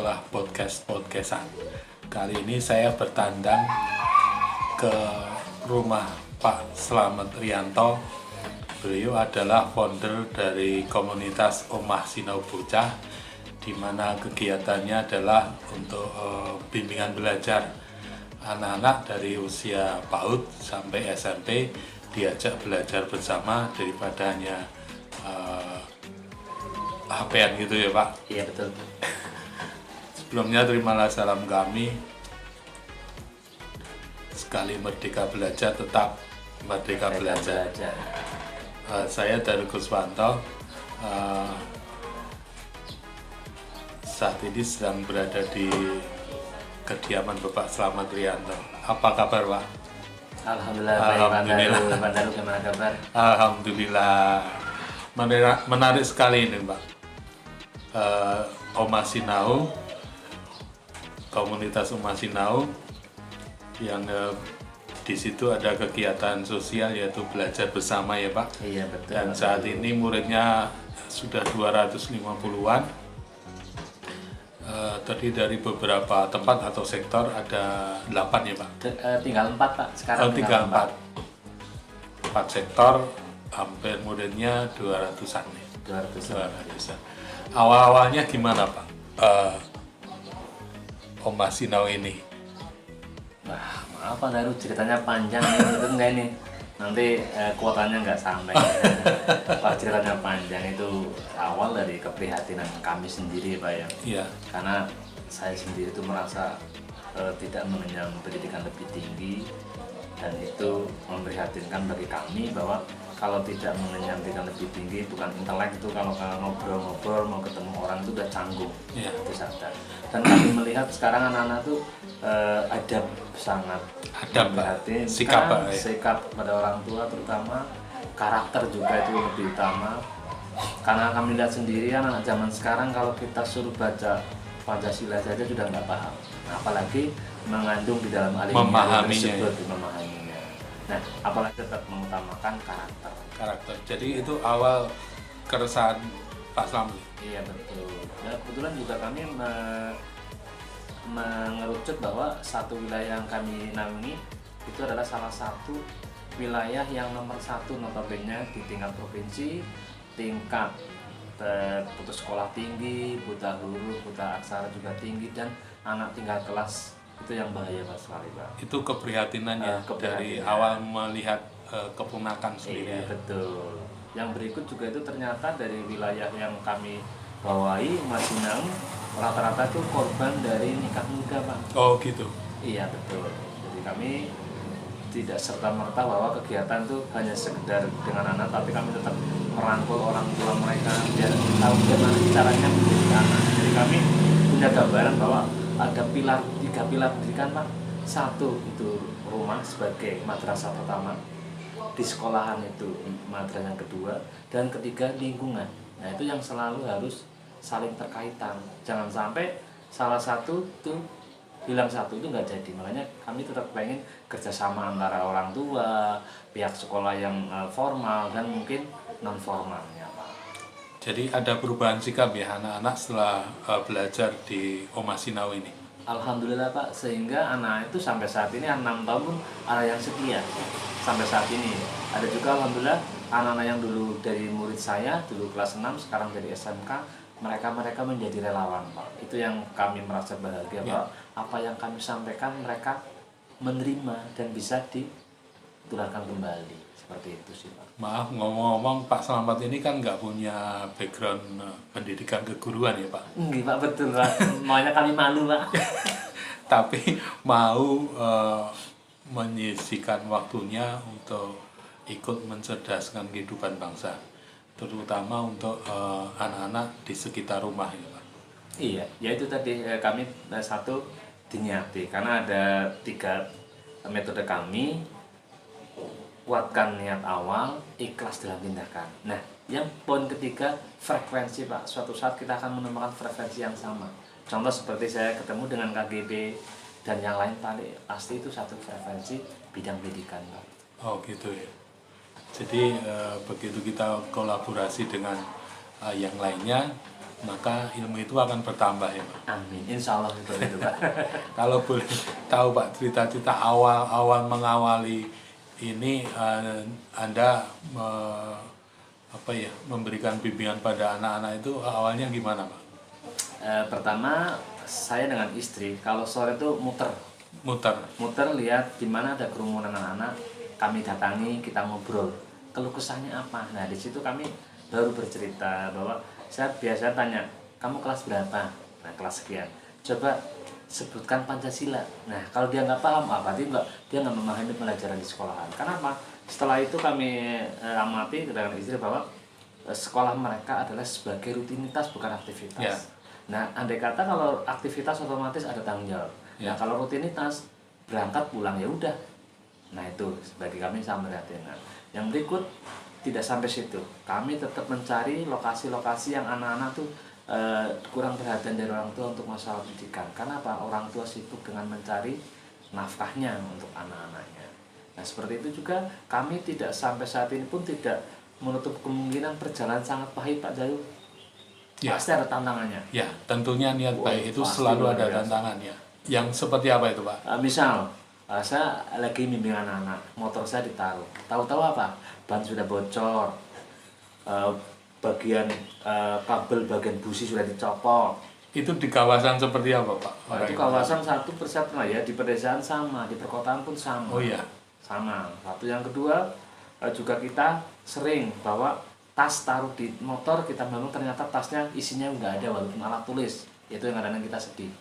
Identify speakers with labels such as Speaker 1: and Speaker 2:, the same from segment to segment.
Speaker 1: sekolah podcastan. Kali ini saya bertandang ke rumah Pak Slamet Rianto. Beliau adalah founder dari komunitas Omah Sinau Bocah, di mana kegiatannya adalah untuk bimbingan belajar anak-anak dari usia PAUD sampai SMP, diajak belajar bersama daripada hanya HP-an gitu ya Pak.
Speaker 2: Iya betul.
Speaker 1: Sebelumnya terimalah salam kami. Sekali merdeka belajar, tetap merdeka belajar. Saya dari Guswanto. Saat ini sedang berada di kediaman Bapak Slamet Rianto. Apa kabar Pak?
Speaker 2: Alhamdulillah. Alhamdulillah. Pak Daru gimana kabar?
Speaker 1: Alhamdulillah. Menarik sekali ini Pak. Omah Sinau, komunitas Omah Sinau yang di situ ada kegiatan sosial yaitu belajar bersama ya Pak.
Speaker 2: Iya betul.
Speaker 1: Dan saat ini muridnya sudah 250-an. Tadi dari beberapa tempat atau sektor ada 8 ya Pak.
Speaker 2: Tinggal 4 Pak sekarang.
Speaker 1: Tinggal 4 sektor, hampir muridnya 200-an nih. 200-an. Awal-awalnya gimana Pak? Omah Sinau ini?
Speaker 2: Wah, maaf Pak Daru, ceritanya panjang nih, itu enggak ini. Nanti kuotanya nggak sampai. Pak, ceritanya panjang itu awal dari keprihatinan kami sendiri Pak ya.
Speaker 1: Iya.
Speaker 2: Karena saya sendiri itu merasa tidak mengenyam pendidikan lebih tinggi, dan itu memprihatinkan bagi kami bahwa kalau tidak mengenyam pendidikan lebih tinggi, bukan intelek itu, kalau ngobrol-ngobrol mau ketemu orang itu udah canggung, itu sadar. Dan kami melihat sekarang anak-anak tuh adab, sangat memperhatikan sikap pada orang tua, terutama karakter juga itu lebih utama. Karena kami lihat sendiri anak zaman sekarang kalau kita suruh baca Pancasila saja sudah nggak paham, apalagi mengandung di dalam alinia tersebut, memahaminya. Nah, apalagi tetap mengutamakan karakter.
Speaker 1: Jadi itu awal keresahan Pak Slamet.
Speaker 2: Iya betul. Ya, kebetulan juga kami mengerucut bahwa satu wilayah yang kami naungi itu adalah salah satu wilayah yang nomor 1 notabene di tingkat provinsi, tingkat putus sekolah tinggi, buta huruf, buta aksara juga tinggi, dan anak tingkat kelas itu yang bahaya Pak sekali Pak.
Speaker 1: Itu keprihatinannya dari awal melihat kepunakan sendiri.
Speaker 2: Iya betul. Yang berikut juga itu ternyata dari wilayah yang kami bawahi, Omah Sinau, rata-rata itu korban dari nikah muda Pak.
Speaker 1: Oh gitu.
Speaker 2: Iya betul. Jadi kami tidak serta-merta bahwa kegiatan itu hanya sekedar dengan anak, tapi kami tetap merangkul orang tua mereka biar tahu bagaimana caranya mendidik anak. Jadi kami punya gambaran bahwa ada 3 pilar pendidikan Pak. 1 itu rumah sebagai madrasah pertama, di sekolahan itu madrasah yang kedua, dan ketiga lingkungan. Nah itu yang selalu harus saling terkaitan. Jangan sampai salah satu tuh hilang satu, itu nggak jadi. Makanya kami tetap pengen kerjasama antara orang tua, pihak sekolah yang formal dan mungkin non formalnya Pak.
Speaker 1: Jadi ada perubahan sikap ya anak-anak setelah belajar di Omah Sinau ini?
Speaker 2: Alhamdulillah Pak, sehingga anak itu sampai saat ini 6 tahun pun anak yang setia sampai saat ini. Ada juga alhamdulillah anak-anak yang dulu dari murid saya, dulu kelas 6, sekarang dari SMK, mereka menjadi relawan Pak. Itu yang kami merasa bahagia Pak. Apa yang kami sampaikan mereka menerima dan bisa ditularkan kembali. Seperti itu sih Pak.
Speaker 1: Maaf, ngomong-ngomong Pak Slamet ini kan nggak punya background pendidikan keguruan ya Pak?
Speaker 2: Enggak Pak, betul Pak. Maunya kami malu Pak.
Speaker 1: Tapi mau menyisihkan waktunya untuk ikut mencerdaskan kehidupan bangsa, terutama untuk anak-anak di sekitar rumah ya Pak?
Speaker 2: Iya, ya itu tadi kami satu diniati, karena ada 3 metode kami. Kuatkan niat awal, ikhlas dalam tindakan. Nah, yang poin ketiga, frekuensi Pak. Suatu saat kita akan menemukan frekuensi yang sama. Contoh seperti saya ketemu dengan KGB dan yang lain, pasti itu satu frekuensi bidang pendidikan Pak.
Speaker 1: Oh gitu ya. Jadi begitu kita kolaborasi dengan yang lainnya, maka ilmu itu akan bertambah ya Pak.
Speaker 2: Amin, insya Allah seperti itu Pak.
Speaker 1: Kalau boleh tahu Pak, cerita-cerita awal mengawali ini, Anda memberikan bimbingan pada anak-anak itu awalnya gimana Pak?
Speaker 2: Pertama saya dengan istri kalau sore itu muter lihat di mana ada kerumunan anak-anak, kami datangi, kita ngobrol keluh kesahnya apa. Nah di situ kami baru bercerita bahwa saya biasa tanya, kamu kelas berapa? Nah kelas sekian, coba sebutkan Pancasila. Nah kalau dia nggak paham, berarti dia nggak memahami pelajaran di sekolahan. Kenapa? Setelah itu kami amati dengan istri bahwa sekolah mereka adalah sebagai rutinitas bukan aktivitas.
Speaker 1: Ya.
Speaker 2: Nah andai kata kalau aktivitas otomatis ada tanggung jawab.
Speaker 1: Ya.
Speaker 2: Nah kalau rutinitas berangkat pulang ya udah. Nah itu bagi kami sangat memprihatinkan. Yang berikut tidak sampai situ, kami tetap mencari lokasi-lokasi yang anak-anak tuh kurang perhatian dari orang tua untuk masalah pendidikan. Karena apa? Orang tua sibuk dengan mencari nafkahnya untuk anak-anaknya. Nah seperti itu juga kami tidak sampai saat ini pun tidak menutup kemungkinan perjalanan sangat pahit Pak Jayu.
Speaker 1: Ya.
Speaker 2: Pasti ada tantangannya.
Speaker 1: Ya, tentunya niat baik itu selalu ada tantangannya. Yang seperti apa itu Pak?
Speaker 2: Misal saya lagi bimbing anak-anak, motor saya ditaruh, tahu-tahu apa? Ban sudah bocor, bagian kabel bagian busi sudah dicopot.
Speaker 1: Itu di kawasan seperti apa Pak?
Speaker 2: Itu kawasan satu persiapan ya, di pedesaan sama, di perkotaan pun sama.
Speaker 1: Oh iya.
Speaker 2: Sama. Satu yang kedua juga kita sering bawa tas taruh di motor, kita bangun ternyata tasnya isinya nggak ada walaupun alat tulis. Itu yang kadang-kadang kita sedih.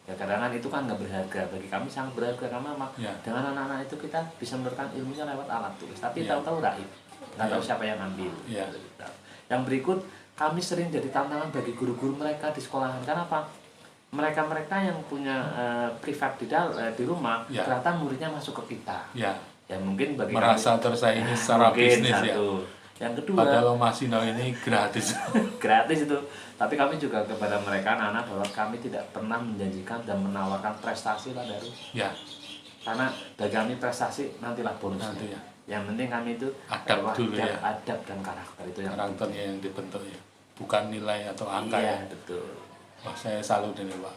Speaker 2: Ya kadang-kadang itu kan nggak berharga, bagi kami sangat berharga karena
Speaker 1: Ya.
Speaker 2: dengan anak-anak itu kita bisa memberikan ilmunya lewat alat tulis, tapi
Speaker 1: Ya.
Speaker 2: tahu-tahu raib, nggak tahu
Speaker 1: Ya.
Speaker 2: siapa yang ambil.
Speaker 1: Ya.
Speaker 2: Yang berikut kami sering jadi tantangan bagi guru-guru mereka di sekolahan. Kenapa? Mereka-mereka yang punya privat di rumah,
Speaker 1: Ya.
Speaker 2: ternyata muridnya masuk ke kita.
Speaker 1: Ya.
Speaker 2: Ya mungkin bagi
Speaker 1: Merasa tersaingi secara
Speaker 2: mungkin
Speaker 1: bisnis ya.
Speaker 2: satu. Yang kedua,
Speaker 1: Padahal Masino ini gratis.
Speaker 2: gratis itu. Tapi kami juga kepada mereka anak-anak bahwa kami tidak pernah menjanjikan dan menawarkan prestasi lah dari.
Speaker 1: Ya.
Speaker 2: Karena bagi kami prestasi nantilah bonusnya.
Speaker 1: Nanti ya.
Speaker 2: Yang penting kami itu
Speaker 1: Adab
Speaker 2: bahwa
Speaker 1: dulu ya.
Speaker 2: adab dan karakter itu yang
Speaker 1: Karakternya yang dibentuk ya. Bukan nilai atau angka
Speaker 2: iya,
Speaker 1: ya.
Speaker 2: betul.
Speaker 1: Wah, saya salut ini Pak.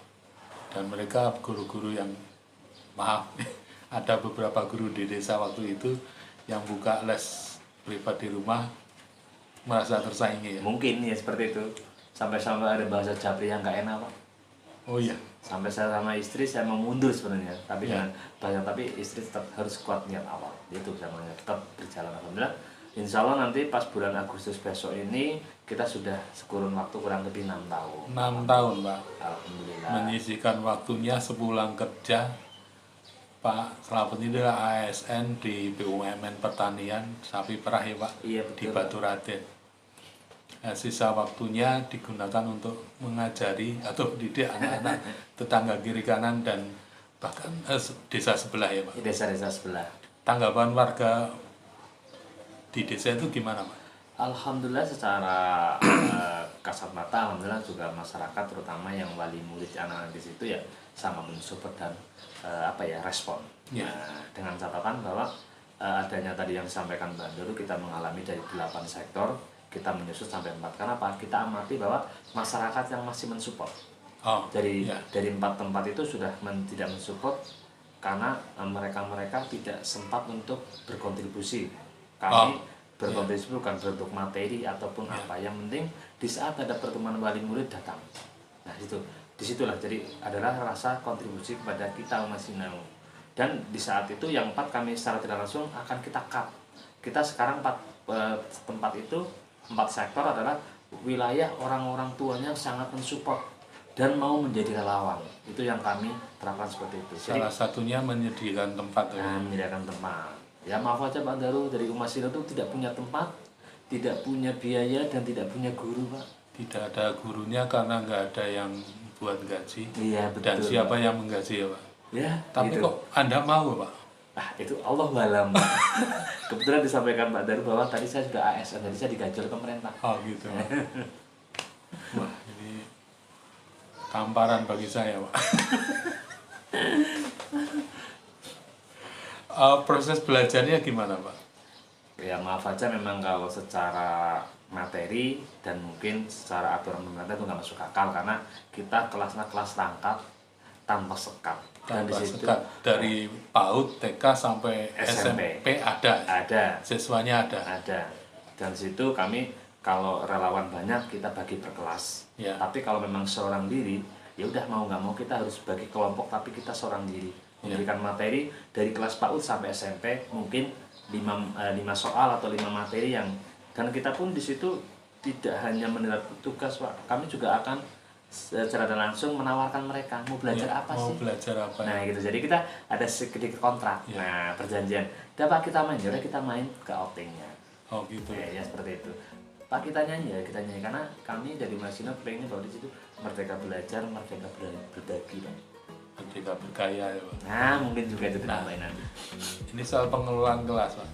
Speaker 1: Dan mereka guru-guru yang, maaf, ada beberapa guru di desa waktu itu yang buka les privat di rumah merasa tersaingi ya.
Speaker 2: Mungkin ya seperti itu. Sampai-sampai ada bahasa Japri yang nggak enak Pak.
Speaker 1: Oh iya.
Speaker 2: Sampai saya sama istri saya mau mundur sebenarnya, tapi
Speaker 1: Ya.
Speaker 2: dengan bahasa tapi istri tetap harus kuat niat awal. Itu namanya tetap berjalan alhamdulillah. Insya Allah nanti pas bulan Agustus besok ini kita sudah sekurun waktu kurang lebih 6 tahun.
Speaker 1: 6 tahun Pak.
Speaker 2: Alhamdulillah.
Speaker 1: Menyisihkan waktunya sepulang kerja. Pak Slamet ini adalah ASN di BUMN Pertanian Sapi Perah ya Pak.
Speaker 2: Iya,
Speaker 1: Di
Speaker 2: betul.
Speaker 1: Batu Raden. Nah, sisa waktunya digunakan untuk mengajari atau mendidik anak-anak tetangga kiri kanan dan bahkan desa sebelah ya Pak.
Speaker 2: Di desa-desa sebelah.
Speaker 1: Tanggapan warga di desa itu gimana Pak?
Speaker 2: Alhamdulillah secara kasat mata, alhamdulillah juga masyarakat terutama yang wali murid anak-anak di situ ya sangat mensupport dan respon.
Speaker 1: Ya.
Speaker 2: Nah, dengan catatan bahwa adanya tadi yang disampaikan Mbak Dulu, kita mengalami dari 8 sektor, kita menyusut sampai 4. Kenapa? Kita amati bahwa masyarakat yang masih mensupport.
Speaker 1: Oh,
Speaker 2: Dari
Speaker 1: ya.
Speaker 2: 4 tempat itu sudah tidak mensupport karena mereka tidak sempat untuk berkontribusi. Kami berkontribusi bukan bentuk materi ataupun apa. Yang penting di saat ada pertemuan wali murid datang. Nah disitulah jadi adalah rasa kontribusi kepada kita umat Sinau. Dan di saat itu yang 4 kami secara tidak langsung akan kita cut. Kita sekarang 4 tempat itu 4 sektor adalah wilayah orang-orang tuanya sangat mensupport dan mau menjadi relawan. Itu yang kami terapkan seperti itu. Jadi,
Speaker 1: Salah satunya menyediakan tempat.
Speaker 2: menyediakan tempat. Ya maaf aja Pak Daru, dari umat Sinau itu tidak punya tempat, tidak punya biaya dan tidak punya guru Pak.
Speaker 1: Tidak ada gurunya karena nggak ada yang buat gaji.
Speaker 2: Iya betul.
Speaker 1: Dan siapa yang menggaji ya Pak?
Speaker 2: Ya.
Speaker 1: Tapi
Speaker 2: gitu.
Speaker 1: kok Anda mau Pak?
Speaker 2: Itu Allah alam. Kebetulan disampaikan Pak Daru bahwa tadi saya sudah ASN, jadi saya digaji oleh pemerintah.
Speaker 1: Oh gitu Pak. Wah ini tamparan bagi saya Pak. Proses belajarnya gimana Pak?
Speaker 2: Ya maaf aja memang kalau secara materi dan mungkin secara aturan pemerintah itu nggak masuk akal karena kita kelasnya kelas tangkap tanpa sekat. Dan
Speaker 1: Tanpa
Speaker 2: di situ
Speaker 1: sekat dari PAUD, TK sampai SMP
Speaker 2: ada,
Speaker 1: siswanya ada.
Speaker 2: dan di situ kami kalau relawan banyak kita bagi per kelas.
Speaker 1: Ya.
Speaker 2: Tapi kalau memang seorang diri, ya udah mau nggak mau kita harus bagi kelompok tapi kita seorang diri. Memberikan materi dari kelas PAUD sampai SMP mungkin 5 soal atau 5 materi yang, dan kita pun di situ tidak hanya mendapat tugas Pak, kami juga akan secara langsung menawarkan mereka mau belajar apa
Speaker 1: mau
Speaker 2: sih.
Speaker 1: belajar apa
Speaker 2: Nah gitu, jadi kita ada sedikit kontrak. Nah perjanjian, Pak kita main, jadi kita main ke outingnya.
Speaker 1: Oh gitu.
Speaker 2: Ya seperti itu. Pak kita nyanyi, ya kita nyanyi karena kami dari Masino pengen bahwa di situ merdeka belajar, merdeka berbagi Pak.
Speaker 1: Merdeka bergaya ya Pak.
Speaker 2: Nah mungkin juga itu ditambahin nanti.
Speaker 1: Ini soal pengelolaan kelas Pak.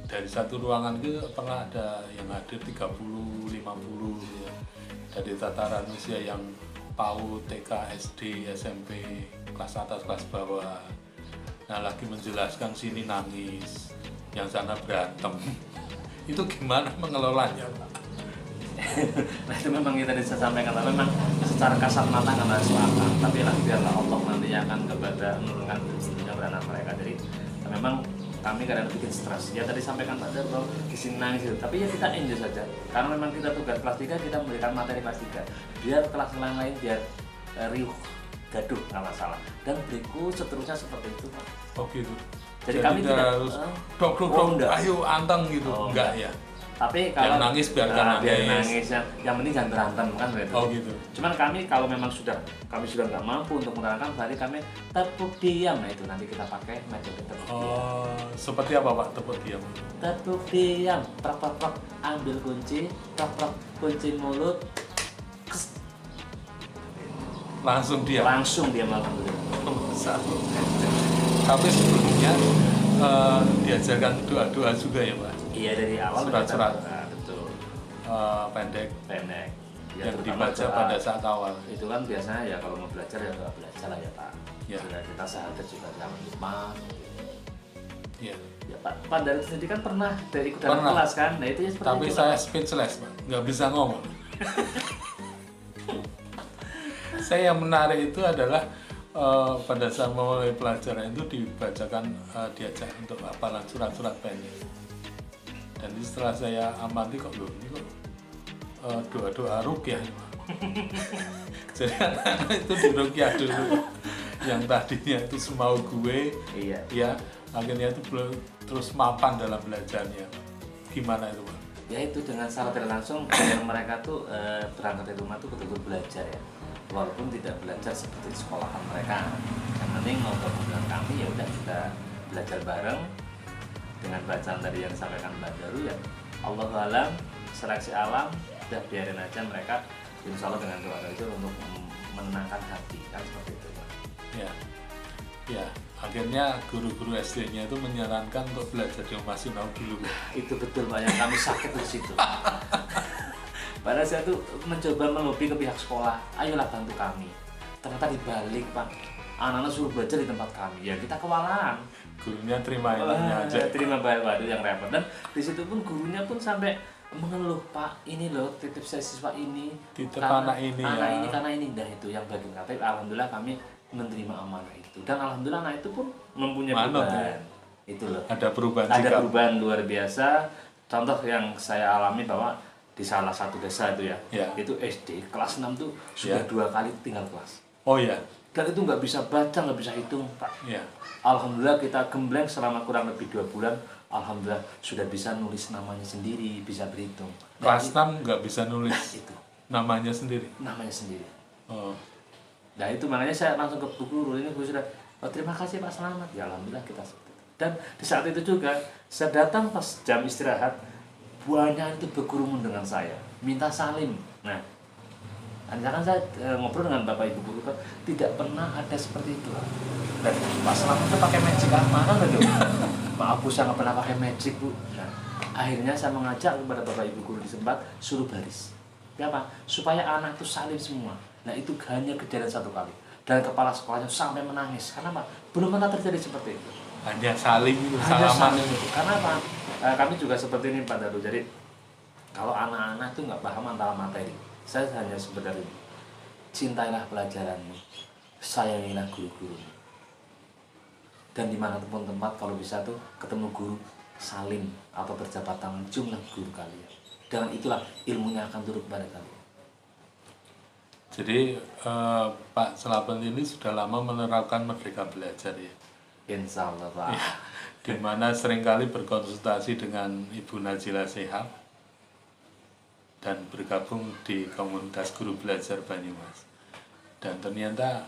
Speaker 1: Dari satu ruangan itu pernah ada yang hadir 30, 50 ya. Dari tataran usia yang PAUD, TK, SD, SMP, kelas atas, kelas bawah. Nah lagi menjelaskan sini nangis, yang sana berantem. Itu gimana mengelolanya Pak?
Speaker 2: Nah itu memang kita bisa sampaikan, memang secara kasat mata nggak masuk akal, tapi lah biarlah Allah nanti akan kepada menurunkan rezekinya beranak mereka. Jadi memang kami kadang bikin stres. Ya tadi sampaikan Pak Dar bahwa di sini nangis itu, tapi ya kita enjoy saja. Karena memang kita tugas kelas 3, kita memberikan materi kelas 3. Biar kelas lain biar riuh, gaduh nggak masalah. Dan berikut seterusnya seperti itu Pak.
Speaker 1: Oh gitu.
Speaker 2: Jadi kami tidak
Speaker 1: harus dok, ayo anteng gitu. Enggak ya.
Speaker 2: Tapi kalau
Speaker 1: yang nangis biarkan
Speaker 2: biar
Speaker 1: nangis.
Speaker 2: yang penting jangan berantem kan begitu.
Speaker 1: Oh gitu.
Speaker 2: Cuman kami kalau memang kami sudah nggak mampu untuk menerangkan, berarti kami tepuk diam. Nah itu nanti kita pakai metode tepuk diam.
Speaker 1: Oh, seperti apa Pak tepuk diam?
Speaker 2: Tepuk diam, prok, ambil kunci, prok, kunci mulut,
Speaker 1: Langsung diam.
Speaker 2: langsung diam alhamdulillah.
Speaker 1: Satu. Tapi sebelumnya diajarkan doa-doa juga ya Pak?
Speaker 2: Iya dari awal
Speaker 1: Surat-surat.
Speaker 2: betul.
Speaker 1: Pendek
Speaker 2: Pendek. Ya,
Speaker 1: yang
Speaker 2: terutama
Speaker 1: dibaca
Speaker 2: doa.
Speaker 1: pada saat awal.
Speaker 2: Itu kan biasanya ya kalau mau belajar ya doa belajar lah ya Pak.
Speaker 1: Ya.
Speaker 2: Sudah kita sahabat juga jangan lupa.
Speaker 1: Ya.
Speaker 2: Ya Pak dari sendiri kan pernah ikut dalam
Speaker 1: Pernah.
Speaker 2: kelas kan? Nah itu ya seperti
Speaker 1: Tapi
Speaker 2: itu.
Speaker 1: saya speechless Pak, nggak bisa ngomong. Saya yang menarik itu adalah pada saat memulai pelajaran itu dibacakan diajak untuk hafalan surat-surat pendek. Dan setelah saya amati kok loh ini kok doa-doa rukyah. Jadi anak-anak itu di rukyah dulu. Yang tadinya itu semau gue,
Speaker 2: Iya.
Speaker 1: ya akhirnya itu terus mapan dalam belajarnya. Gimana itu Pak?
Speaker 2: Ya itu dengan secara tidak langsung biar mereka tuh berangkat dari rumah tuh betul-betul belajar ya. Walaupun tidak belajar seperti di sekolahan mereka. Yang penting ngobrol dengan kami ya udah kita belajar bareng dengan bacaan tadi yang disampaikan Mbak Daru ya. Allahu alam, seleksi alam, udah biarin aja mereka insya Allah dengan doa itu untuk menenangkan hati kan seperti itu Pak.
Speaker 1: Ya, ya. Akhirnya guru-guru SD-nya itu menyarankan untuk belajar di rumah sinau dulu.
Speaker 2: Itu betul Pak, yang kami sakit di situ. Pada saya tuh mencoba melobi ke pihak sekolah, ayolah bantu kami. Ternyata dibalik Pak, anak-anak suruh belajar di tempat kami, ya kita kewalahan.
Speaker 1: Gurunya terima ilmunya aja.
Speaker 2: Terima baik, waduh yang repot. Dan di situ pun gurunya pun sampai mengeluh, Pak ini loh titip saya siswa ini,
Speaker 1: Titip
Speaker 2: karena
Speaker 1: anak ini
Speaker 2: anak
Speaker 1: ya.
Speaker 2: ini karena ini, dah itu yang bagi kata. Alhamdulillah kami menerima amanah itu, dan alhamdulillah anak itu pun mempunyai
Speaker 1: Manut,
Speaker 2: perubahan.
Speaker 1: ya.
Speaker 2: Itu loh.
Speaker 1: Ada perubahan
Speaker 2: Ada
Speaker 1: sikap.
Speaker 2: perubahan luar biasa. Contoh yang saya alami bahwa di salah satu desa itu ya,
Speaker 1: Ya.
Speaker 2: itu SD kelas 6 tuh sudah
Speaker 1: Ya.
Speaker 2: 2 kali tinggal kelas.
Speaker 1: Oh ya,
Speaker 2: Dan itu nggak bisa baca, nggak bisa hitung, Pak.
Speaker 1: ya.
Speaker 2: Alhamdulillah kita gembleng selama kurang lebih 2 bulan. Alhamdulillah sudah bisa nulis namanya sendiri, bisa berhitung.
Speaker 1: Kelas
Speaker 2: Dan
Speaker 1: 6 nggak bisa nulis
Speaker 2: itu
Speaker 1: namanya sendiri.
Speaker 2: namanya sendiri.
Speaker 1: Oh,
Speaker 2: Nah itu makanya saya langsung ke Bu Guru, ini Bu sudah, oh, terima kasih Pak selamat. Ya alhamdulillah kita seperti itu. Dan di saat itu juga saya datang pas jam istirahat, banyak itu berkerumun dengan saya, minta salim. Nah, misalkan saya ngobrol dengan Bapak Ibu Guru, tidak pernah ada seperti itu. Dan Pak Selamat itu pakai magic apa? Kan gitu. Maaf Bu, saya nggak pernah pakai magic Bu. Nah, akhirnya saya mengajak kepada Bapak Ibu Guru di tempat, suruh baris. Kenapa? Supaya anak itu salim semua. Nah itu hanya kejadian 1 kali. Dan kepala sekolahnya sampai menangis. Karena apa? Belum pernah terjadi seperti itu.
Speaker 1: hanya saling itu,
Speaker 2: Hanya
Speaker 1: salaman.
Speaker 2: saling itu. Karena apa? Kami juga seperti ini Pak Daru. Jadi Kalau anak-anak tuh nggak paham antara materi, saya hanya sekedar ini, cintailah pelajaranmu, sayangilah guru-guru, dan dimanapun tempat kalau bisa tuh ketemu guru, salim atau berjabat tangan, ciumlah guru kalian. Dengan itulah ilmunya akan turun kepada kalian.
Speaker 1: Jadi Pak Slamet ini sudah lama menerapkan Merdeka Belajar ya.
Speaker 2: Insya Allah Pak.
Speaker 1: Ya, di mana seringkali berkonsultasi dengan Ibu Najila Shihab dan bergabung di komunitas guru belajar Banyumas. Dan ternyata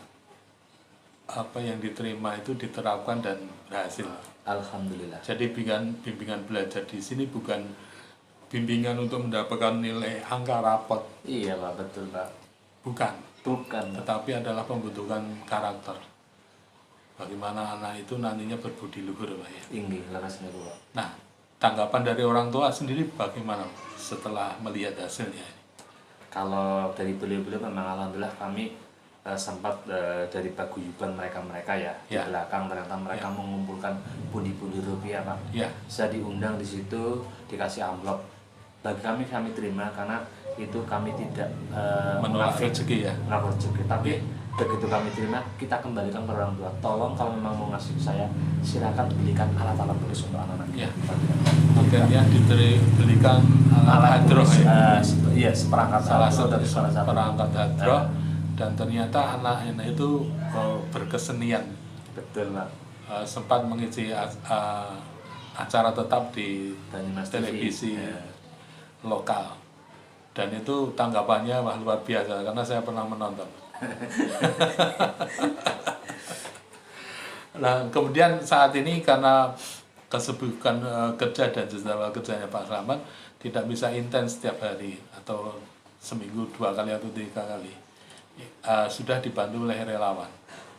Speaker 1: apa yang diterima itu diterapkan dan berhasil.
Speaker 2: Alhamdulillah.
Speaker 1: Jadi bimbingan belajar di sini bukan bimbingan untuk mendapatkan nilai angka rapot,
Speaker 2: Iya Pak, betul Pak.
Speaker 1: bukan.
Speaker 2: Bukan.
Speaker 1: Tetapi adalah pembentukan karakter. Bagaimana anak itu nantinya berbudi luhur, Pak ya.
Speaker 2: Tinggi, lekas nih Pak.
Speaker 1: Nah, tanggapan dari orang tua sendiri bagaimana setelah melihat hasilnya?
Speaker 2: Kalau dari beliau-beliau memang alhamdulillah kami sempat dari paguyuban mereka-mereka ya,
Speaker 1: Ya.
Speaker 2: di belakang ternyata mereka mengumpulkan pundi-pundi rupiah Pak.
Speaker 1: Ya,
Speaker 2: Saya diundang di situ, dikasih amplop. Bagi kami terima karena itu kami tidak
Speaker 1: menolak
Speaker 2: munafik,
Speaker 1: rezeki ya.
Speaker 2: menolak rezeki. Tapi begitu kami terima, kita kembalikan ke orang tua. Tolong kalau memang mau ngasih ke saya, silakan belikan alat-alat tulis untuk anak-anak.
Speaker 1: Ya. Akhirnya dibelikan alat hadroh ya.
Speaker 2: Iya, seperangkat
Speaker 1: Salah
Speaker 2: hadroh
Speaker 1: satu
Speaker 2: dari salah satu
Speaker 1: perangkat hadroh. Dan ternyata anak-anak itu berkesenian.
Speaker 2: Betul Pak.
Speaker 1: Sempat mengisi acara tetap di
Speaker 2: Banyumas
Speaker 1: televisi
Speaker 2: TV. Ya.
Speaker 1: lokal. Dan itu tanggapannya wah luar biasa karena saya pernah menonton. Nah, kemudian saat ini karena kesibukan kerja dan jadwal kerjanya Pak Slamet tidak bisa intens setiap hari atau seminggu 2 kali atau 3 kali. Sudah dibantu oleh relawan.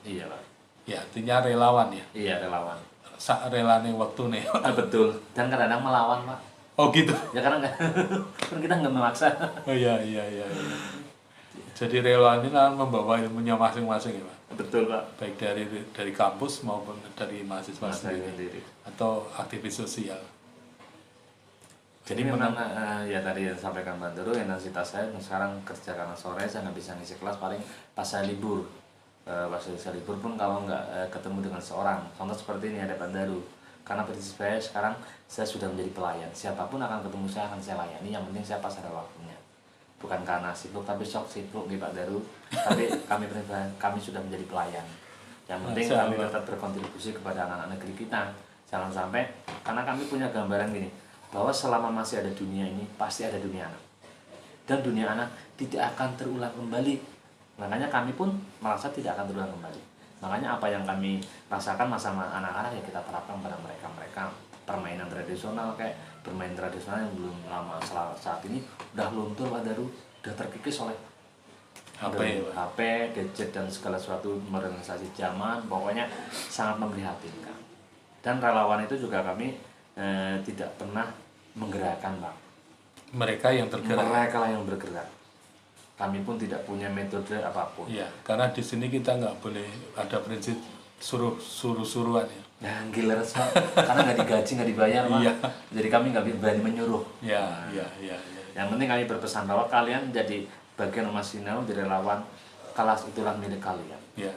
Speaker 2: Iya Pak.
Speaker 1: Ya, artinya relawan ya.
Speaker 2: Iya, relawan.
Speaker 1: Sak relane waktu nih.
Speaker 2: Betul. Dan kadang-kadang melawan Pak.
Speaker 1: Oh gitu.
Speaker 2: Ya karena nggak, kan kita nggak memaksa.
Speaker 1: Oh iya. Jadi relawan ini kan membawa ilmunya masing-masing ya Pak.
Speaker 2: Betul Pak.
Speaker 1: Baik dari kampus maupun dari mahasiswa
Speaker 2: Masa
Speaker 1: sendiri
Speaker 2: sendiri.
Speaker 1: atau aktivis sosial.
Speaker 2: Jadi memang ya tadi yang disampaikan Mbak Doro, intensitas saya sekarang kerja karena sore saya nggak bisa ngisi kelas paling pas saya libur. Pas saya libur pun kalau nggak ketemu dengan seorang, contoh seperti ini ada Pak Daru. Karena prinsip saya sekarang saya sudah menjadi pelayan. Siapapun akan ketemu saya akan saya layani. Yang penting saya pas ada waktunya. Bukan karena sibuk tapi sok sibuk nih Pak Daru. Tapi kami sudah menjadi pelayan. Yang penting kami tetap berkontribusi kepada anak-anak negeri kita. Jangan sampai karena kami punya gambaran gini bahwa selama masih ada dunia ini pasti ada dunia anak. Dan dunia anak tidak akan terulang kembali. Makanya kami pun merasa tidak akan terulang kembali. Makanya apa yang kami rasakan masa anak-anak ya kita terapkan pada mereka permainan tradisional kayak bermain tradisional yang belum lama saat ini udah luntur Pak Daru, udah terkikis oleh HP, gadget dan segala sesuatu modernisasi zaman, pokoknya sangat memprihatinkan. Dan relawan itu juga kami tidak pernah menggerakkan Pak.
Speaker 1: Mereka yang tergerak.
Speaker 2: Mereka lah yang bergerak. Kami pun tidak punya metode apapun.
Speaker 1: Iya, karena di sini kita nggak boleh ada prinsip suruh-suruhan ya.
Speaker 2: Nah, gila Pak. Karena nggak digaji, nggak dibayar Pak.
Speaker 1: Iya.
Speaker 2: Jadi kami nggak berani menyuruh.
Speaker 1: Iya.
Speaker 2: Yang penting kami berpesan bahwa kalian jadi bagian Masinau, jadi relawan, kelas itulah milik kalian.
Speaker 1: Ya.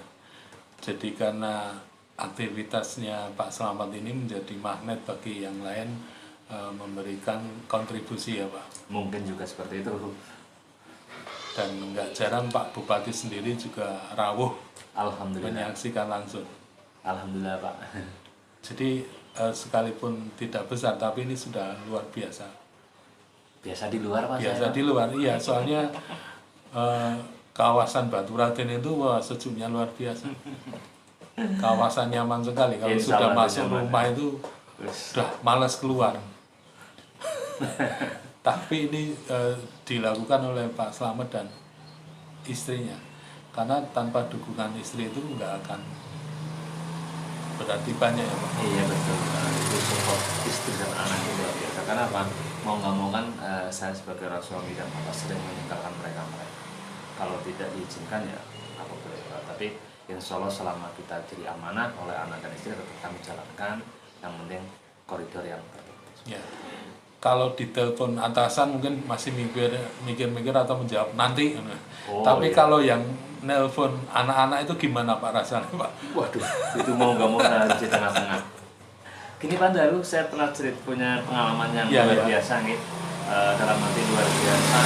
Speaker 1: Jadi karena aktivitasnya Pak Slamet ini menjadi magnet bagi yang lain memberikan kontribusi ya Pak.
Speaker 2: Mungkin juga seperti itu.
Speaker 1: Dan nggak jarang Pak Bupati sendiri juga rawuh
Speaker 2: Alhamdulillah.
Speaker 1: menyaksikan langsung.
Speaker 2: Alhamdulillah Pak.
Speaker 1: Jadi sekalipun tidak besar tapi ini sudah luar biasa.
Speaker 2: Biasa di luar Pak.
Speaker 1: Biasa di luar, iya. Soalnya kawasan Baturaden itu wah sejuknya luar biasa. Kawasan nyaman sekali. Kalau
Speaker 2: Insya
Speaker 1: sudah
Speaker 2: Allah
Speaker 1: masuk
Speaker 2: nyaman.
Speaker 1: rumah itu sudah malas keluar. Tapi ini dilakukan oleh Pak Slamet dan istrinya. Karena tanpa dukungan istri itu nggak akan berarti banyak ya Pak.
Speaker 2: Iya betul. Itu support istri dan anak itu luar biasa. Karena apa? Mau nggak mau kan saya sebagai orang suami dan bapak sering meninggalkan mereka. Kalau tidak diizinkan ya apa boleh. Tapi insya Allah selama kita jadi amanah oleh anak dan istri tetap kami jalankan. Yang penting koridor yang tertentu.
Speaker 1: Ya. kalau ditelepon atasan mungkin masih mikir-mikir atau menjawab nanti.
Speaker 2: Oh,
Speaker 1: Tapi
Speaker 2: iya.
Speaker 1: kalau yang nelpon anak-anak itu gimana Pak rasanya Pak?
Speaker 2: Waduh, itu mau nggak mau saya harus di tengah-tengah. Gini Pak Daru, saya pernah punya pengalaman yang
Speaker 1: Iya,
Speaker 2: luar
Speaker 1: iya.
Speaker 2: biasa nih. Dalam arti luar biasa,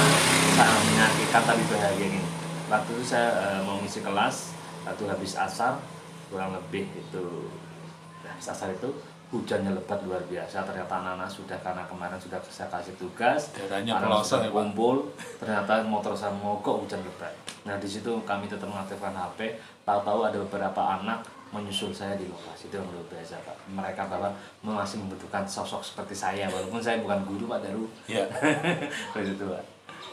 Speaker 2: sangat menyakitkan tapi bahagia nih. Waktu itu saya mau ngisi kelas, waktu habis asar, kurang lebih itu habis asar itu hujannya lebat luar biasa. Ternyata anak-anak sudah, karena kemarin sudah saya kasih tugas,
Speaker 1: Daerahnya
Speaker 2: anak-anak
Speaker 1: pelosok
Speaker 2: sudah
Speaker 1: ya, Pak?
Speaker 2: kumpul, ternyata motor saya mogok hujan lebat. Nah di situ kami tetap mengaktifkan HP, tahu-tahu ada beberapa anak menyusul saya di lokasi. Itu yang luar biasa Pak. Mereka bahwa masih membutuhkan sosok seperti saya, walaupun saya bukan guru Pak Daru.
Speaker 1: Ya.
Speaker 2: Begitu Pak.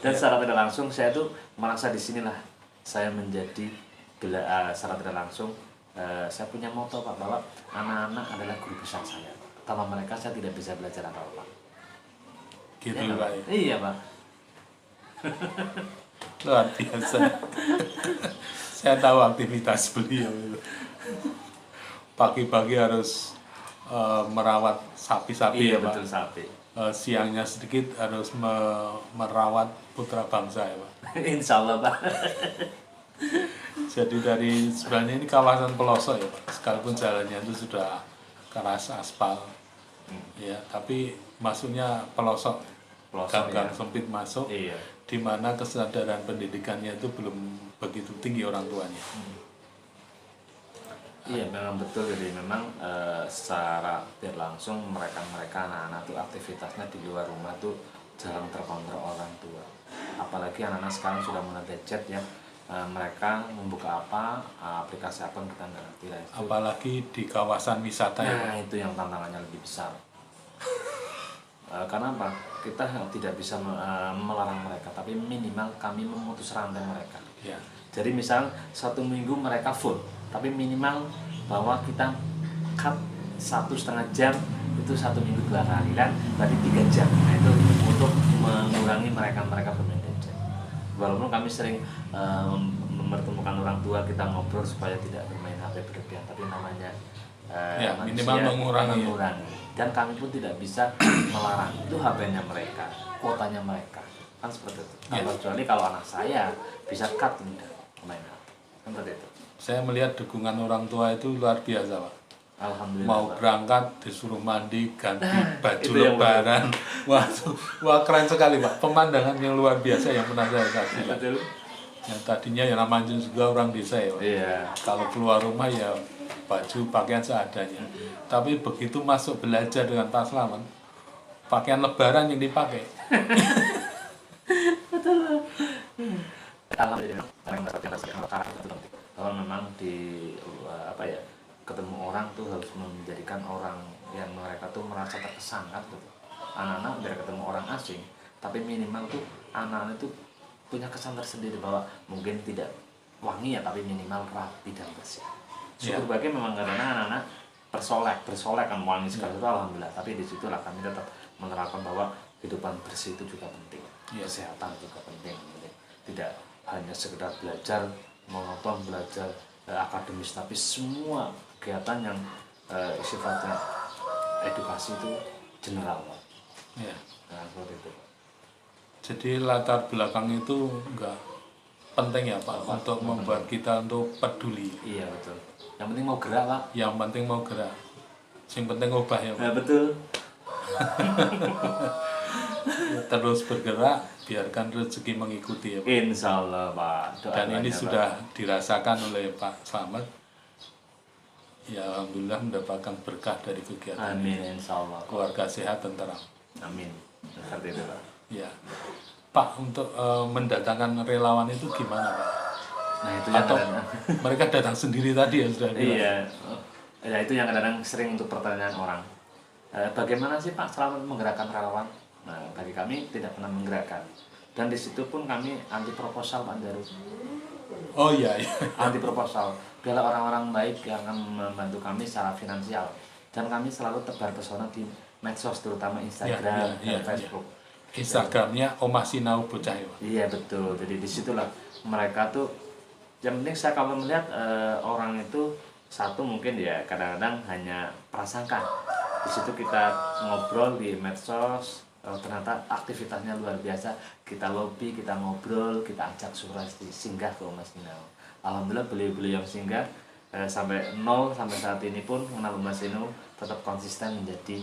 Speaker 2: Dan secara tidak langsung saya tuh merasa di sinilah saya menjadi secara tidak langsung saya punya moto Pak, bahwa anak-anak adalah guru besar saya. Tanpa mereka saya tidak bisa belajar apa-apa.
Speaker 1: Gitu
Speaker 2: Ya,
Speaker 1: Pak.
Speaker 2: Iya Pak.
Speaker 1: Luar biasa. Saya tahu aktivitas beliau itu. Pagi-pagi harus merawat sapi-sapi
Speaker 2: Iya
Speaker 1: ya Pak.
Speaker 2: betul sapi.
Speaker 1: Siangnya sedikit harus merawat putra bangsa ya Pak.
Speaker 2: Insya Allah Pak.
Speaker 1: Jadi dari sebenarnya ini kawasan pelosok ya Pak. Sekalipun jalannya itu sudah keras aspal, ya, tapi masuknya pelosok,
Speaker 2: Pelosok,
Speaker 1: gang-gang
Speaker 2: ya.
Speaker 1: sempit masuk,
Speaker 2: Iya.
Speaker 1: di mana kesadaran pendidikannya itu belum begitu tinggi orang tuanya.
Speaker 2: Iya memang betul, jadi memang secara tidak langsung mereka anak-anak tuh aktivitasnya di luar rumah tuh jarang terkontrol orang tua. Apalagi anak-anak sekarang sudah mulai gadget ya, mereka membuka apa, aplikasi apa kita nggak ngerti lah. Itu.
Speaker 1: Apalagi di kawasan wisata ya Pak.
Speaker 2: Nah itu yang tantangannya lebih besar. Karena apa? Kita tidak bisa melarang mereka, tapi minimal kami memutus rantai mereka.
Speaker 1: Ya.
Speaker 2: Jadi misal 1 minggu mereka full, tapi minimal bahwa kita cut 1,5 jam itu 1 minggu 2 kali kan, berarti 3 jam. Nah itu untuk mengurangi mereka bermain gadget. Walaupun kami sering mempertemukan orang tua, kita ngobrol supaya tidak bermain HP berlebihan, tapi namanya
Speaker 1: Ya, minimal mengurangi.
Speaker 2: Dan kami pun tidak bisa melarang, itu HP-nya mereka, kuotanya mereka, kan seperti itu.
Speaker 1: Ya.
Speaker 2: Kecuali kalau anak saya bisa cut udah main HP, kan seperti itu.
Speaker 1: Saya melihat dukungan orang tua itu luar biasa Pak.
Speaker 2: Alhamdulillah.
Speaker 1: Mau
Speaker 2: Pak.
Speaker 1: berangkat disuruh mandi, ganti baju
Speaker 2: itu yang
Speaker 1: lebaran. Wah keren sekali Pak. Pemandangan yang luar biasa yang pernah saya saksikan.
Speaker 2: Betul.
Speaker 1: Yang tadinya ya namanya juga orang desa ya Pak.
Speaker 2: Iya.
Speaker 1: Kalau keluar rumah ya baju pakaian seadanya. Tapi begitu masuk belajar dengan Pak Slamet, pakaian lebaran yang dipakai.
Speaker 2: Alhamdulillah. Kalau memang di ketemu orang tuh harus menjadikan orang yang mereka tuh merasa terkesan kan gitu. Anak-anak biar ketemu orang asing, tapi minimal tuh anak-anak itu punya kesan tersendiri bahwa mungkin tidak wangi ya, tapi minimal rapi dan bersih. Syukur bagi memang kadang anak-anak bersolek kan wangi segala itu alhamdulillah, tapi disitulah kami tetap menerapkan bahwa kehidupan bersih itu juga penting, kesehatan juga penting. Tidak hanya sekedar belajar monoton, belajar akademis, tapi semua kegiatan yang sifatnya edukasi itu general.
Speaker 1: Ya.
Speaker 2: Nah, seperti itu.
Speaker 1: Jadi latar belakang itu enggak penting ya Pak untuk membuat kita untuk peduli.
Speaker 2: Iya betul. Yang penting mau gerak Pak.
Speaker 1: Yang penting mau gerak. Yang penting ubah ya Pak.
Speaker 2: Nah, betul.
Speaker 1: Terus bergerak, biarkan rezeki mengikuti ya Pak.
Speaker 2: Insya Allah Pak.
Speaker 1: Dan ini sudah dirasakan oleh Pak Slamet. Ya Alhamdulillah mendapatkan berkah dari kegiatan
Speaker 2: Amin
Speaker 1: ini.
Speaker 2: insya Allah.
Speaker 1: Keluarga sehat tentram.
Speaker 2: Amin. Seperti itu Pak.
Speaker 1: Ya. Pak, untuk mendatangkan relawan itu gimana Pak?
Speaker 2: Nah itu yang
Speaker 1: Atau
Speaker 2: kadang
Speaker 1: mereka datang sendiri tadi ya sudah bilang.
Speaker 2: iya. Ya itu yang kadang sering untuk pertanyaan orang. Bagaimana sih Pak selama menggerakkan relawan? Nah bagi kami tidak pernah menggerakkan. Dan di situ pun kami anti proposal Pak Daru.
Speaker 1: Oh iya, iya.
Speaker 2: Anti proposal. Biarlah orang-orang baik yang akan membantu kami secara finansial. Dan kami selalu tebar pesona di medsos, terutama Instagram
Speaker 1: Ya,
Speaker 2: dan Facebook.
Speaker 1: Instagramnya Omah Sinau Bocah ya Pak.
Speaker 2: Iya betul. Jadi disitulah mereka tuh. Yang penting saya kalau melihat orang itu satu mungkin ya kadang-kadang hanya prasangka. Di situ kita ngobrol di medsos, ternyata aktivitasnya luar biasa. Kita lobby, kita ngobrol, kita ajak Surasti singgah ke Mas Sinau. Alhamdulillah beliau-beliau yang singgah sampai nol sampai saat ini pun mengenal Mas Sinau tetap konsisten menjadi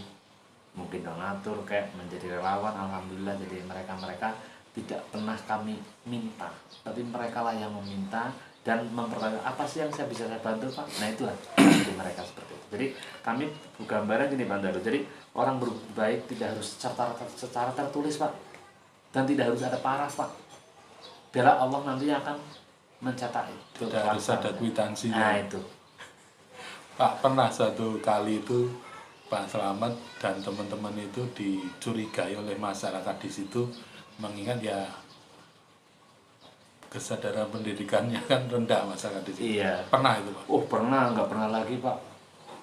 Speaker 2: mungkin donatur kayak menjadi relawan. Alhamdulillah, jadi mereka tidak pernah kami minta, tapi mereka lah yang meminta dan mempertanyakan apa sih yang bisa saya bantu Pak. Nah itulah jadi mereka seperti itu. Jadi kami gambaran gini Pak Daru, jadi orang berbuat baik tidak harus secara tertulis Pak, dan tidak harus ada paraf Pak, biarlah Allah nanti akan mencetak itu.
Speaker 1: Tidak harus ada kwitansinya.
Speaker 2: Nah itu
Speaker 1: Pak, pernah satu kali itu Pak Slamet dan teman-teman itu dicurigai oleh masyarakat di situ, mengingat ya kesadaran pendidikannya kan rendah masyarakat di situ.
Speaker 2: iya.
Speaker 1: Pernah itu Pak?
Speaker 2: Oh pernah, nggak pernah lagi Pak,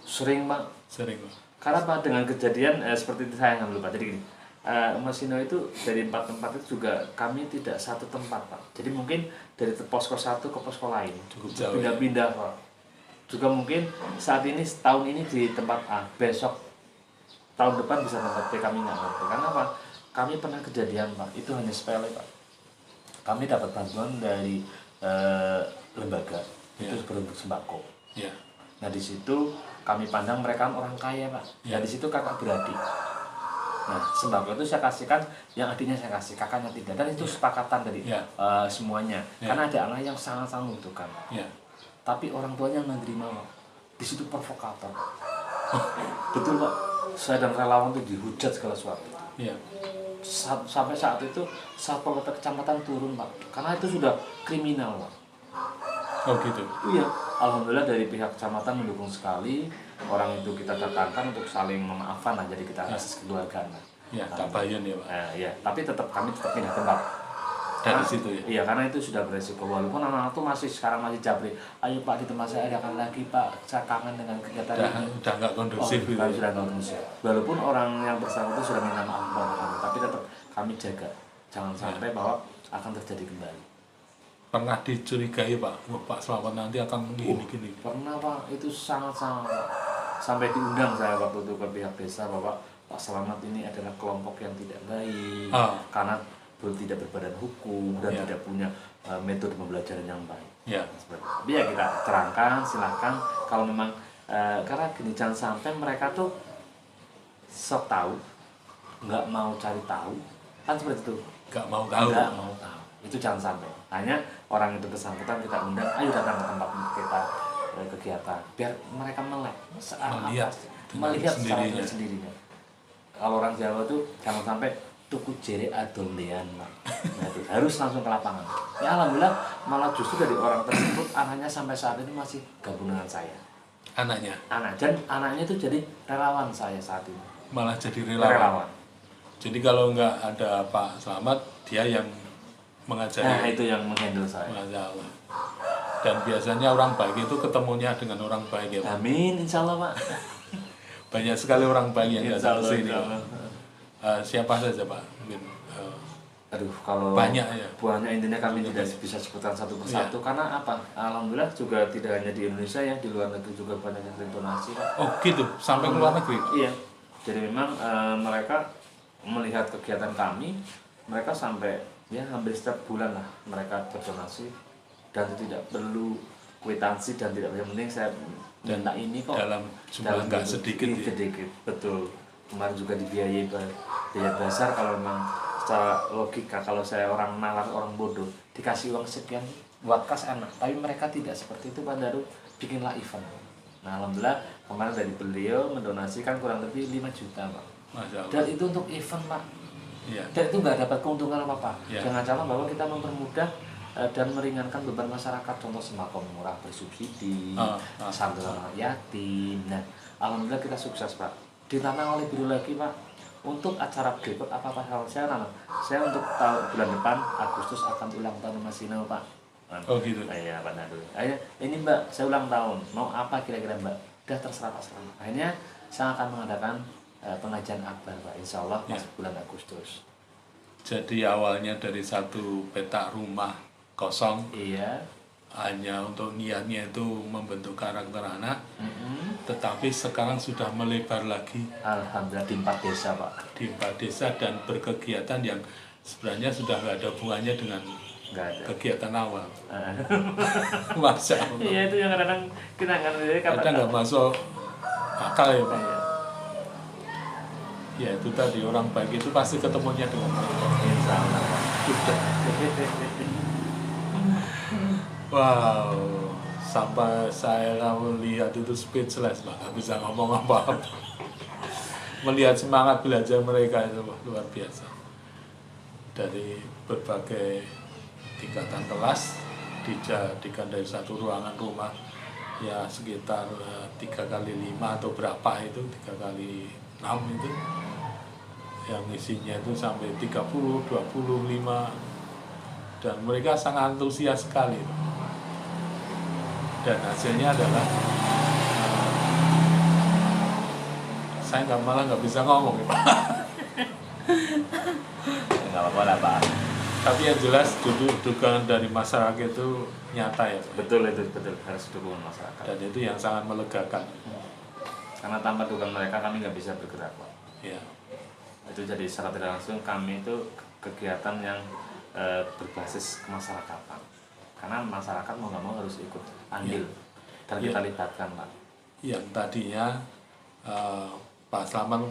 Speaker 2: sering Pak.
Speaker 1: Sering Pak.
Speaker 2: Karena Pak dengan kejadian seperti itu saya nggak lupa. Jadi gini, Mas Sinau itu dari 4 tempat itu juga kami tidak satu tempat Pak. Jadi mungkin dari posko satu ke posko lain.
Speaker 1: Cukup jauh.
Speaker 2: Pindah-pindah Pak. Juga mungkin saat ini tahun ini di tempat A, besok tahun depan bisa tempat B, kami nggak ngerti. Karena apa? Kami pernah kejadian Pak, itu hanya sepele Pak. Kami dapat bantuan dari lembaga, itu berbentuk sembako.
Speaker 1: Ya.
Speaker 2: Nah di situ kami pandang mereka orang kaya Pak.
Speaker 1: Ya.
Speaker 2: Dan di situ kakak beradik. Nah sembako itu saya kasihkan, yang adiknya saya kasih, kakaknya tidak. Dan itu sepakatan dari semuanya.
Speaker 1: Ya.
Speaker 2: Karena ada anak yang sangat-sangat membutuhkan.
Speaker 1: Ya.
Speaker 2: Tapi orang tuanya menerima Pak. Di situ provokator. Betul Pak. Saya dan relawan itu dihujat segala sesuatu.
Speaker 1: Ya.
Speaker 2: Sampai saat itu Satpol PP kecamatan turun Pak. Karena itu sudah kriminal Pak.
Speaker 1: Oh gitu.
Speaker 2: Iya, alhamdulillah dari pihak kecamatan mendukung sekali. Orang itu kita datangkan untuk saling memaafkan lah, jadi kita asas keluargaan lah.
Speaker 1: Ya, tabayun ya Pak.
Speaker 2: Ya, tapi kami tetap pindah tempat.
Speaker 1: Dari situ ya.
Speaker 2: Iya, karena itu sudah beresiko. Walaupun anak-anak itu sekarang masih jabri. Ayo Pak, di tempat saya adakan lagi Pak. Saya kangen dengan kegiatan ini.
Speaker 1: Udah nggak kondusif gitu.
Speaker 2: Sudah nggak kondusif. Walaupun orang yang bersangkutan sudah minta maaf kepada kami, tapi tetap kami jaga. Jangan sampai bahwa akan terjadi kembali.
Speaker 1: Pernah dicurigai Pak, wah Pak Slamet nanti akan gini.
Speaker 2: Pernah Pak, itu sangat-sangat Pak. Sampai diundang saya waktu itu ke pihak desa bahwa Pak Slamet ini adalah kelompok yang tidak baik karena tidak berbadan hukum dan tidak punya metode pembelajaran yang baik.
Speaker 1: Ya.
Speaker 2: Tapi ya kita terangkan, silahkan kalau memang karena gini, jangan sampai mereka tuh sok tahu, nggak mau cari tahu, kan seperti itu.
Speaker 1: Nggak mau tahu.
Speaker 2: Nggak mau tahu. Itu jangan sampai. Hanya orang itu bersangkutan kita undang, ayo datang ke tempat kita kegiatan, biar mereka melihat secara sendirinya. Kalau orang Jawa tuh jangan sampai tuku jere adondean Pak. Nah, itu harus langsung ke lapangan. Ya alhamdulillah malah justru dari orang tersebut anaknya sampai saat ini masih gabung dengan saya.
Speaker 1: Anaknya?
Speaker 2: Anaknya itu jadi relawan saya saat ini.
Speaker 1: Malah jadi relawan. Jadi kalau nggak ada Pak Slamet, dia yang mengajari.
Speaker 2: Nah itu yang menghandle saya.
Speaker 1: Masya Allah. Dan biasanya orang baik itu ketemunya dengan orang baik ya Pak.
Speaker 2: Amin, insya Allah Pak.
Speaker 1: Banyak sekali orang baik yang datang ke sini. Siapa saja Pak? Mungkin.
Speaker 2: Aduh, kalau
Speaker 1: banyak ya.
Speaker 2: Banyak, intinya kami tidak bisa sebutkan satu persatu karena apa? Alhamdulillah juga tidak hanya di Indonesia ya, di luar negeri juga banyak yang donasi Pak.
Speaker 1: Oh gitu, sampai ke luar negeri Pak?
Speaker 2: Iya. Jadi memang mereka melihat kegiatan kami, mereka sampai ya hampir setiap bulan lah mereka berdonasi dan tidak perlu kwitansi dan tidak penting saya minta ini kok
Speaker 1: dalam jumlah nggak sedikit ya?
Speaker 2: Sedikit, betul. Kemarin juga dibiayai biaya besar. Kalau memang secara logika, kalau saya orang nalar, orang bodoh, dikasih uang sekian buat kas enak, tapi mereka tidak seperti itu Pak Daru, bikinlah event. Nah alhamdulillah kemarin dari beliau mendonasikan kurang lebih 5 juta Pak. Dan itu untuk event Pak.
Speaker 1: Ya.
Speaker 2: Dan itu nggak dapat keuntungan apa-apa.
Speaker 1: Ya.
Speaker 2: Jangan-jangan bahwa kita mempermudah dan meringankan beban masyarakat, contoh sembako murah bersubsidi, santunan anak yatim. Nah alhamdulillah kita sukses Pak. Ditantang oleh beliau lagi Pak untuk acara berikut apa saya untuk bulan depan Agustus akan ulang tahun Mas Sinau Pak.
Speaker 1: Oh gitu.
Speaker 2: Iya Pak Nadu. Akhirnya ini Mbak saya ulang tahun, mau apa kira-kira Mbak? Udah terserah Pak Slamet. Akhirnya saya akan mengadakan pengajian akbar Pak, insya Allah pas bulan Agustus.
Speaker 1: Jadi awalnya dari satu petak rumah kosong,
Speaker 2: iya,
Speaker 1: hanya untuk niatnya itu membentuk karakter anak,
Speaker 2: Mm-mm.
Speaker 1: tetapi sekarang sudah melebar lagi
Speaker 2: Alhamdulillah di 4 desa Pak.
Speaker 1: di 4 desa dan berkegiatan yang sebenarnya sudah nggak ada hubungannya dengan
Speaker 2: Nggak ada.
Speaker 1: kegiatan awal. Masya Allah.
Speaker 2: Iya itu yang kadang kita nggak ngerti
Speaker 1: Kadang nggak masuk akal ya Pak.
Speaker 2: Iya.
Speaker 1: Ya itu tadi, orang baik itu pasti ketemunya dengan mereka.
Speaker 2: Insya Allah.
Speaker 1: Wow, sampai saya lihat itu speechless Pak, nggak bisa ngomong apa-apa. Melihat semangat belajar mereka itu Pak, luar biasa. Dari berbagai tingkatan kelas dijadikan dari satu ruangan rumah ya sekitar 3x5 atau berapa itu 3x6 itu yang isinya itu sampai 30, 25 dan mereka sangat antusias sekali dan hasilnya adalah saya malah nggak bisa ngomong ya.
Speaker 2: Nggak apa-apa lah Pak.
Speaker 1: Tapi yang jelas dukungan dari masyarakat itu nyata ya Pak.
Speaker 2: Betul itu betul harus dukungan masyarakat.
Speaker 1: Dan itu yang sangat melegakan
Speaker 2: Karena tanpa dukungan mereka kami nggak bisa bergerak Pak.
Speaker 1: ya.
Speaker 2: Itu jadi secara tidak langsung kami itu kegiatan yang berbasis kemasyarakatan. Karena masyarakat mau nggak mau harus ikut andil dan
Speaker 1: Ya.
Speaker 2: kita libatkan Pak.
Speaker 1: Yang tadinya Pak Slamet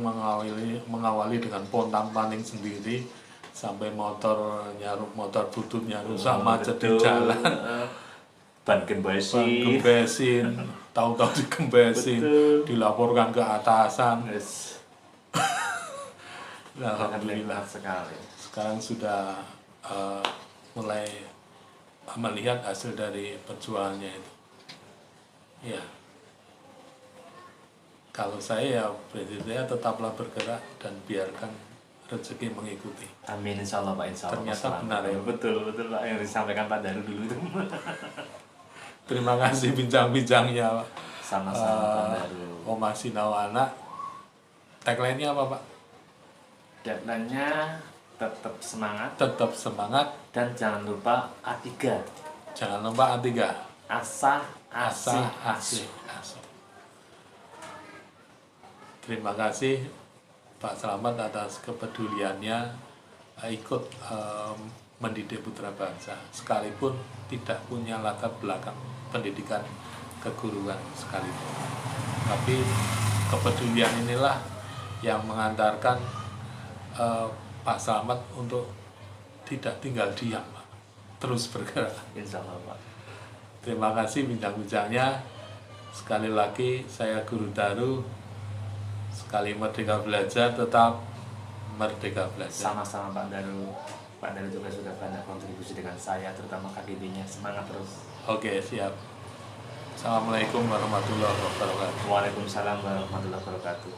Speaker 1: mengawali dengan pontang panting sendiri sampai motor bututnya rusak macet di
Speaker 2: Betul.
Speaker 1: jalan,
Speaker 2: Ban kembesin.
Speaker 1: gembesin, tahu-tahu digembesin,
Speaker 2: Betul.
Speaker 1: dilaporkan ke atasan.
Speaker 2: Yes.
Speaker 1: Nah,
Speaker 2: Sangat
Speaker 1: alhamdulillah
Speaker 2: lebar sekali.
Speaker 1: sekarang sudah mulai melihat hasil dari perjuangannya itu. Ya, kalau saya ya prinsipnya tetaplah bergerak dan biarkan rezeki mengikuti.
Speaker 2: Amin insya Allah Pak, insya Allah.
Speaker 1: Ternyata
Speaker 2: Selamat.
Speaker 1: benar ya.
Speaker 2: Betul betul Pak yang disampaikan Pak Daru dulu itu.
Speaker 1: Terima kasih bincang-bincangnya
Speaker 2: Sama-sama Pak Daru.
Speaker 1: Oma Sinawana. Tagline-nya apa Pak?
Speaker 2: Deadline-nya tetap semangat
Speaker 1: Tetap semangat,
Speaker 2: dan jangan lupa A3.
Speaker 1: jangan lupa A3.
Speaker 2: Asah,
Speaker 1: Asah,
Speaker 2: asih,
Speaker 1: asih, asuh. Terima kasih Pak Slamet atas kepeduliannya ikut mendidik putra bangsa sekalipun tidak punya latar belakang pendidikan keguruan sekalipun. Tapi kepedulian inilah yang mengantarkan Pak Slamet untuk tidak tinggal diam, Pak. Terus bergerak.
Speaker 2: Insya Allah Pak.
Speaker 1: Terima kasih bincang-bincangnya. Sekali lagi saya Guru Daru. Sekali merdeka belajar, tetap merdeka belajar.
Speaker 2: Sama-sama Pak Daru. Pak Daru juga sudah banyak kontribusi dengan saya, terutama KGB-nya. Semangat terus.
Speaker 1: Oke, siap. Assalamualaikum warahmatullahi wabarakatuh.
Speaker 2: Waalaikumsalam warahmatullahi wabarakatuh.